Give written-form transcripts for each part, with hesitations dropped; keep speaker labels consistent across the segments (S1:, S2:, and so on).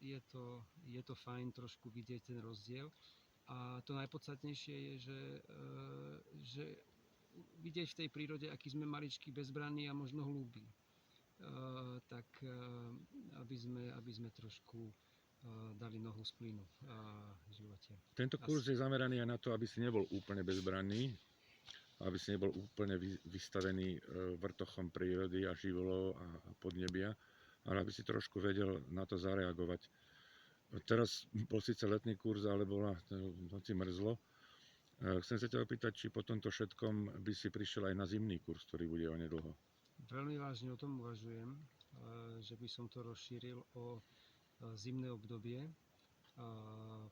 S1: je to fajn trošku vidieť ten rozdiel. A to najpodstatnejšie je, že vidieť v tej prírode, aký sme maličkí, bezbranní a možno hlúbi. Tak aby sme trošku dali nohu z plynu v živote.
S2: Tento kurz je zameraný aj na to, aby si nebol úplne bezbranný, aby si nebol úplne vystavený vrtochom prírody a živolov a podnebia, ale aby si trošku vedel na to zareagovať. Teraz bol síce letný kurz, ale v noci mrzlo. Chcem sa ťa opýtať, či po tomto všetkom by si prišiel aj na zimný kurz, ktorý bude onedlho.
S1: Veľmi vážne o tom uvažujem, že by som to rozšíril o zimné obdobie,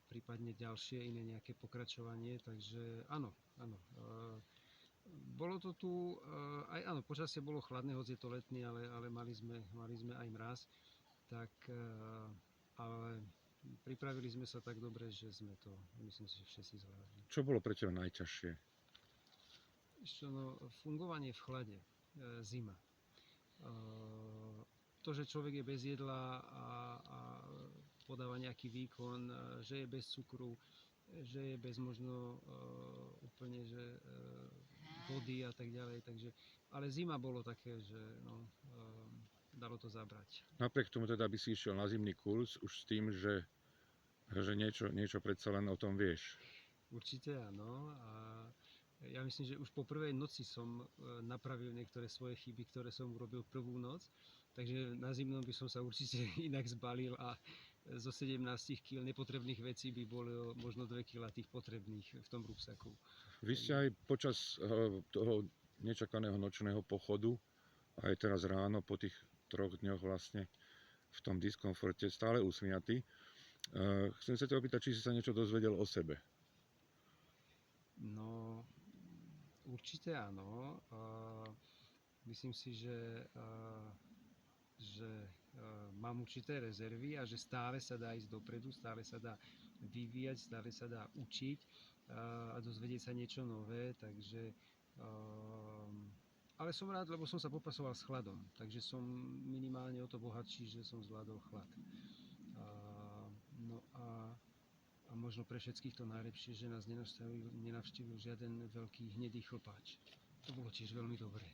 S1: prípadne ďalšie iné nejaké pokračovanie, takže áno. Bolo to tu, aj áno, počasie bolo chladné, hoď je to letný, ale mali sme aj mraz, tak ale pripravili sme sa tak dobre, že sme to, myslím si, že všetci zvládli.
S2: Čo bolo pre teba najťažšie?
S1: Fungovanie v chlade, zima. To, že človek je bez jedla a podáva nejaký výkon, že je bez cukru, že je bez možno úplne že vody a tak ďalej. Takže, ale zima bolo také, že dalo to zabrať.
S2: Napriek tomu teda by si išiel na zimný kurz už s tým, že niečo predsa len o tom vieš.
S1: Určite áno. A ja myslím, že už po prvej noci som napravil niektoré svoje chyby, ktoré som urobil prvú noc. Takže na zimnom by som sa určite inak zbalil a zo 17 kg nepotrebných vecí by bolo možno 2 kg tých potrebných v tom rúbsaku.
S2: Vy ste aj počas toho nečakaného nočného pochodu, aj teraz ráno po tých 3 dňoch vlastne v tom diskomforte stále usmiatý. Chcem sa ťa opýtať, či si sa niečo dozvedel o sebe.
S1: No, určite áno. Myslím si, že mám určité rezervy a že stále sa dá ísť dopredu, stále sa dá vyvíjať, stále sa dá učiť a dozvedieť sa niečo nové, takže ale som rád, lebo som sa popasoval s chladom, takže som minimálne o to bohatší, že som zvládol chlad. No a možno pre všetkých to najlepšie, že nás nenavštívil žiaden veľký hnedý chlpáč. To bolo tiež veľmi dobré.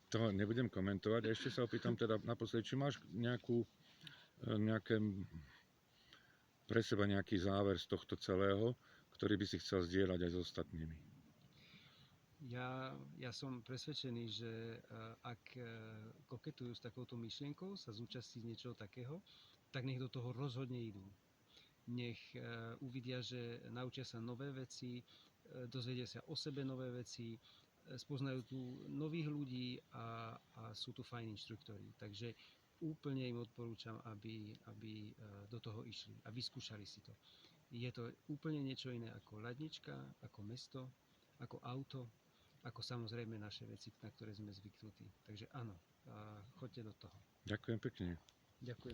S2: To nebudem komentovať. Ešte sa opýtam teda naposledy, či máš pre seba nejaký záver z tohto celého, ktorý by si chcel zdieľať aj s ostatnými?
S1: Ja som presvedčený, že ak koketujú s takouto myšlienkou sa zúčastniť niečoho takého, tak nech do toho rozhodne idú. Nech uvidia, že naučia sa nové veci, dozvedia sa o sebe nové veci, spoznajú tu nových ľudí a sú tu fajn inštruktori. Takže úplne im odporúčam, aby do toho išli a vyskúšali si to. Je to úplne niečo iné ako ladnička, ako mesto, ako auto, ako samozrejme naše veci, na ktoré sme zvyknutí. Takže áno, choďte do toho.
S2: Ďakujem pekne.
S1: Ďakujem.